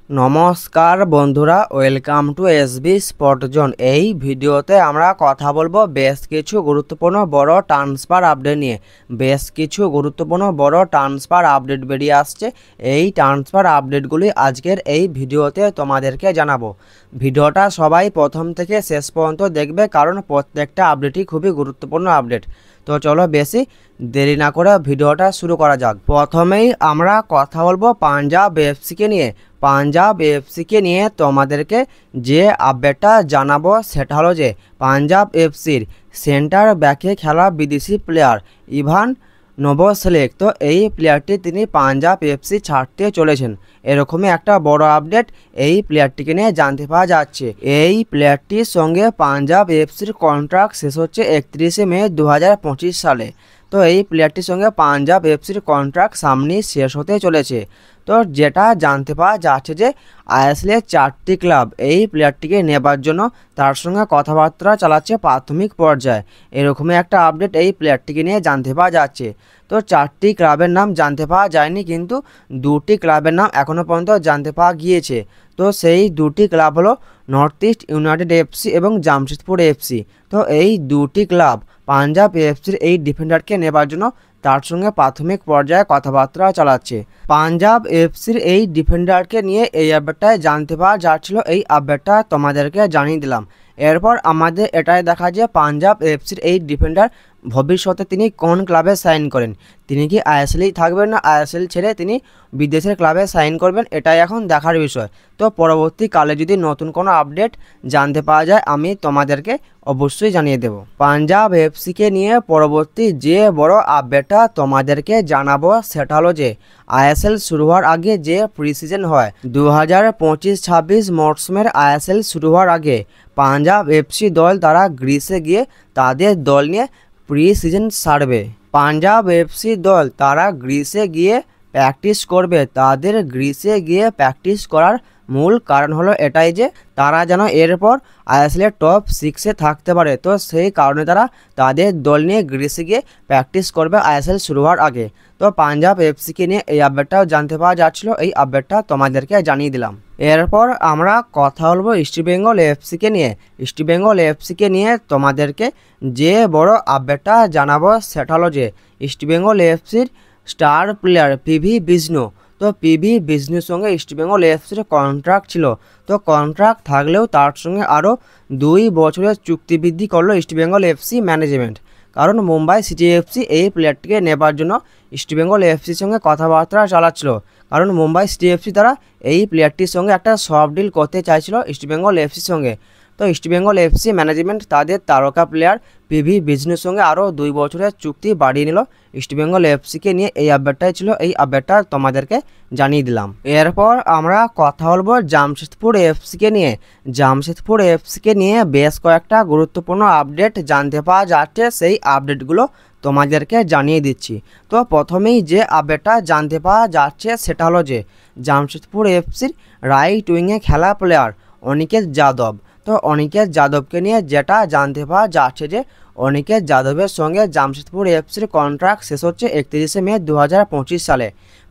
নমস্কার বন্ধুরা, welcome to SB spot zone. এই ভিডিওতে আমরা কথা বলবো বেশ কিছু গুরুত্বপূর্ণ বড় ট্রান্সফার আপডেট নিয়ে। বেশ কিছু গুরুত্বপূর্ণ বড় ট্রান্সফার আপডেট বেরিয়ে আসছে। এই ট্রান্সফার আপডেটগুলি আজকের এই ভিডিওতে তোমাদেরকে জানাবো। ভিডিওটা সবাই প্রথম থেকে শেষ পর্যন্ত দেখবে, কারণ প্রত্যেকটা আপডেটই খুবই গুরুত্বপূর্ণ আপডেট। তো চলো বেশি দেরি না করে ভিডিওটা শুরু করা যাক। প্রথমেই আমরা কথা বলবো পাঞ্জাব এফসিকে নিয়ে। পাঞ্জাব এফসিকে নিয়ে তোমাদেরকে যে আপডেটটা জানাবো সেটা হলো যে পাঞ্জাব এফসির সেন্টার ব্যাকে খেলা বিদেশি প্লেয়ার ইভান নোভোসেলিক, তো এই প্লেয়ারটি তিনি পাঞ্জাব এফসি ছাড়তে চলেছেন, এরকমই একটা বড় আপডেট এই প্লেয়ারটিকে নিয়ে জানতে পাওয়া যাচ্ছে। এই প্লেয়ারটির সঙ্গে পাঞ্জাব এফসির কন্ট্রাক্ট শেষ হচ্ছে 31শে মে 2025 সালে। তো এই প্লেয়ারটির সঙ্গে পাঞ্জাব এফসির কন্ট্রাক্ট সামনেই শেষ হতে চলেছে। তো যেটা জানতে পাওয়া যাচ্ছে যে আইএসএলের 4টি ক্লাব এই প্লেয়ারটিকে নেবার জন্য তার সঙ্গে কথাবার্তা চালাচ্ছে প্রাথমিক পর্যায়ে, এরকমই একটা আপডেট এই প্লেয়ারটিকে নিয়ে জানতে পাওয়া যাচ্ছে। তো 4টি ক্লাবের নাম জানতে পাওয়া যায়নি, কিন্তু 2টি ক্লাবের নাম এখনও পর্যন্ত জানতে পাওয়া গিয়েছে। তো সেই 2টি ক্লাব হলো নর্থ ইস্ট ইউনাইটেড এফসি এবং জামশেদপুর এফসি। তো এই 2টি ক্লাব পাঞ্জাব এফসির এই ডিফেন্ডারকে নেবার জন্য তার সঙ্গে প্রাথমিক পর্যায়ে কথাবার্তা চালাচ্ছে। পাঞ্জাব এফসির এই ডিফেন্ডারকে নিয়ে এই আপডেটটায় জানতে পাওয়া যাচ্ছিল, এই আপডেটটা তোমাদেরকে জানিয়ে দিলাম। এরপর আমাদের এটাই দেখা যে পাঞ্জাব এফসির এই ডিফেন্ডার ভবিষ্যতে তিনি কোন ক্লাবে সাইন করেন। তিনি কি আইএসএলেই থাকবেন, না আইএসএল ছেড়ে তিনি বিদেশের ক্লাবে সাইন করবেন, এটাই এখন দেখার বিষয়। তো পরবর্তীকালে যদি নতুন কোনো আপডেট জানতে পাওয়া যায় আমি তোমাদেরকে অবশ্যই জানিয়ে দেব। পাঞ্জাব এফসিকে নিয়ে পরবর্তী যে বড় আপডেটটা তোমাদেরকে জানাবো সেটা হলো যে আইএসএল শুরু হওয়ার আগে যে প্রি সিজন হয় 2025-26 মরশুমের আইএসএল শুরু হওয়ার আগে পাঞ্জাব এফসি দল তারা গ্রিসে গিয়ে তাদের দল নিয়ে প্রি সিজন সারবে। পাঞ্জাব এফসি দল তারা গ্রিসে গিয়ে প্র্যাকটিস করবে। তাদের গ্রিসে গিয়ে প্র্যাকটিস করার মূল কারণ হলো এটাই যে তারা যেন এরপর আইএসএলের টপ 6-এ থাকতে পারে। তো সেই কারণে তারা তাদের দল নিয়ে গ্রিসে গিয়ে প্র্যাকটিস করবে আইএসএল শুরু হওয়ার আগে। তো পাঞ্জাব এফসিকে নিয়ে এই আপডেটটাও জানতে পাওয়া যাচ্ছিল, এই আপডেটটা তোমাদেরকে জানিয়ে দিলাম। এরপর আমরা কথা বলবো ইস্টবেঙ্গল এফসিকে নিয়ে। ইস্টবেঙ্গল এফসিকে নিয়ে তোমাদেরকে যে বড় আপডেটটা জানাবো সেটা হলো যে ইস্টবেঙ্গল এফসির স্টার প্লেয়ার পিভি বিষ্ণু। তো পিভি বিষ্ণুর সঙ্গে ইস্টবেঙ্গল এফসির কন্ট্রাক্ট ছিল। তো কন্ট্রাক্ট থাকলেও তার সঙ্গে আরও 2 বছরের চুক্তি বৃদ্ধি করলো ইস্টবেঙ্গল এফসি ম্যানেজমেন্ট, কারণ মুম্বাই সিটি এফসি এই প্লেয়ারটিকে নেবার জন্য ইস্টবেঙ্গল এফসির সঙ্গে কথাবার্তা চালাচ্ছিল, কারণ মুম্বাই সিটি এফসি তারা এই প্লেয়ারটির সঙ্গে একটা সফট ডিল করতে চাইছিল ইস্টবেঙ্গল এফসির সঙ্গে। তো ইস্টবেঙ্গল এফসি ম্যানেজমেন্ট তাদের তারকা প্লেয়ার পিভি বিষ্ণুর সঙ্গে আরও 2 বছরের চুক্তি বাড়িয়ে নিল ইস্টবেঙ্গল এফসিকে নিয়ে। এই আপডেটটাই ছিল, এই আপডেটটা তোমাদেরকে জানিয়ে দিলাম। এরপর আমরা কথা বলবো জামশেদপুর এফসিকে নিয়ে। জামশেদপুর এফসিকে নিয়ে বেশ কয়েকটা গুরুত্বপূর্ণ আপডেট জানতে পাওয়া যাচ্ছে, সেই আপডেটগুলো তোমাদেরকে জানিয়ে দিচ্ছি। তো প্রথমেই যে আপডেটটা জানতে পাওয়া যাচ্ছে সেটা হলো যে জামশেদপুর এফসির রাইট উইংয়ে খেলা প্লেয়ার অনিকেত যাদব। তো অনিকেত যাদবকে নিয়ে যেটা জানতে পাওয়া যাচ্ছে যে অনিকেত যাদবের সঙ্গে জামশেদপুর এফসির কন্ট্রাক্ট শেষ হচ্ছে 31শে মে 2025 সালে।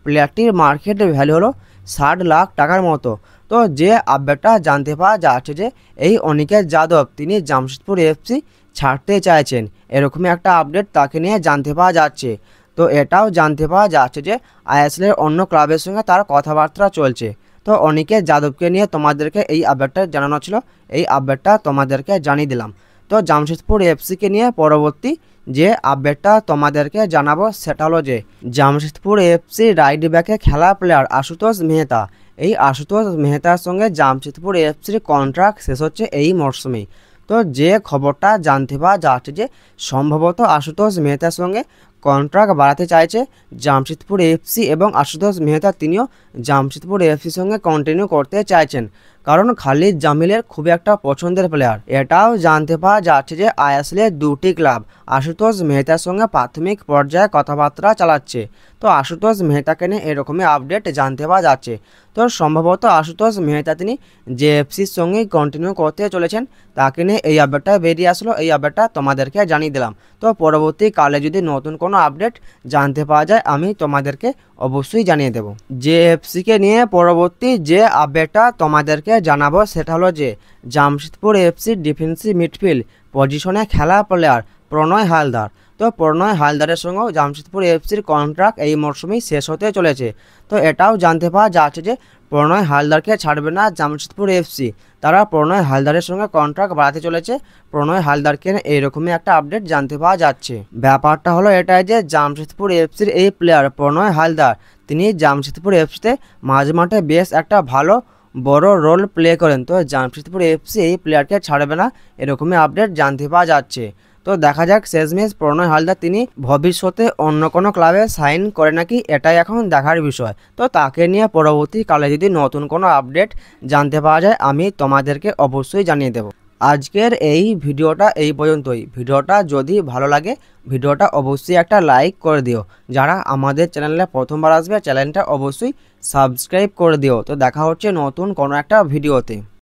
প্লেয়ারটির মার্কেট ভ্যালু হলো 60 লাখ টাকার মতো। তো যে আপডেটটা জানতে পাওয়া যাচ্ছে যে এই অনিকেত যাদব তিনি জামশেদপুর এফসি ছাড়তে চাইছেন, এরকমই একটা আপডেট তাকে নিয়ে জানতে পাওয়া যাচ্ছে। তো এটাও জানতে পাওয়া যাচ্ছে যে আইএসএলের অন্য ক্লাবের সঙ্গে তার কথাবার্তা চলছে। তো অনিকেত যাদবকে নিয়ে তোমাদেরকে এই আপডেটটা জানানো ছিল, এই আপডেটটা তোমাদেরকে জানিয়ে দিলাম। তো জামশেদপুর এফসিকে নিয়ে পরবর্তী যে আপডেটটা তোমাদেরকে জানাবো সেটা হলো যে জামশেদপুর এফসি রাইট ব্যাকে খেলা প্লেয়ার আশুতোষ মেহতা। এই আশুতোষ মেহতার সঙ্গে জামশেদপুর এফসির কন্ট্রাক্ট শেষ হচ্ছে এই মরশুমেই। তো যে খবরটা জানতে পাওয়া যাচ্ছে যে সম্ভবত আশুতোষ মেহতার সঙ্গে কন্ট্রাক্ট বাড়াতে চাইছে জামশেদপুর এফসি, এবং আশুতোষ মেহতা তিনিও জামশেদপুর এফসির সঙ্গে কন্টিনিউ করতে চাইছেন, কারণ খালিদ জামিলের খুবই একটা পছন্দের প্লেয়ার। এটাও জানতে পাওয়া যাচ্ছে যে আইএসএলের 2টি ক্লাব আশুতোষ মেহতার সঙ্গে প্রাথমিক পর্যায়ে কথাবার্তা চালাচ্ছে। তো আশুতোষ মেহতাকে নিয়ে এরকমই আপডেট জানতে পাওয়া যাচ্ছে। তো সম্ভবত আশুতোষ মেহতা তিনি জেএফসির সঙ্গেই কন্টিনিউ করতে চলেছেন, তাকে নিয়ে এই আপডেটটা বেরিয়ে আসলো, এই আপডেটটা তোমাদেরকে জানিয়ে দিলাম। তো পরবর্তীকালে যদি নতুন কোনো আপডেট জানতে পাওয়া যায় আমি তোমাদেরকে অবশ্যই জানিয়ে দেব। জেএফসিকে নিয়ে পরবর্তী যে আপডেটটা তোমাদেরকে জানাবো সেটা হলো যে জামশেদপুর এফসির ডিফেন্সিভ মিডফিল্ড পজিশনে খেলা প্লেয়ার প্রণয় হালদার। তো প্রণয় হালদারের সঙ্গেও জামশেদপুর এফসির কন্ট্রাক্ট এই মরশুমেই শেষ হতে চলেছে। তো এটাও জানতে পাওয়া যাচ্ছে যে প্রণয় হালদারকে ছাড়বে না জামশেদপুর এফসি, তারা প্রণয় হালদারের সঙ্গে কন্ট্রাক্ট বাড়াতে চলেছে। প্রণয় হালদারকে এইরকমই একটা আপডেট জানতে পাওয়া যাচ্ছে। ব্যাপারটা হলো এটাই যে জামশেদপুর এফসির এই প্লেয়ার প্রণয় হালদার তিনি জামশেদপুর এফসিতে মাঝ মাঠে বেশ একটা ভালো বড় রোল প্লে করেন। তো জামশেদপুর এফসি এই প্লেয়ারকে ছাড়বে না এরকমই আপডেট জানতে পাওয়া যাচ্ছে। তো দেখা যাক শেষমেশ প্রণয় হালদার তিনি ভবিষ্যতে অন্য কোনো ক্লাবে সাইন করে নাকি, এটাই এখন দেখার বিষয়। তো তাকে নিয়ে পরবর্তীকালে যদি নতুন কোনো আপডেট জানতে পাওয়া যায় আমি তোমাদেরকে অবশ্যই জানিয়ে দেব। আজকের এই ভিডিওটা এই পর্যন্তই। ভিডিওটা যদি ভালো লাগে ভিডিওটা অবশ্যই একটা লাইক করে দিও। যারা আমাদের চ্যানেলে প্রথমবার আসবে চ্যানেলটা অবশ্যই সাবস্ক্রাইব করে দিও। তো দেখা হচ্ছে নতুন কোনো একটা ভিডিওতে।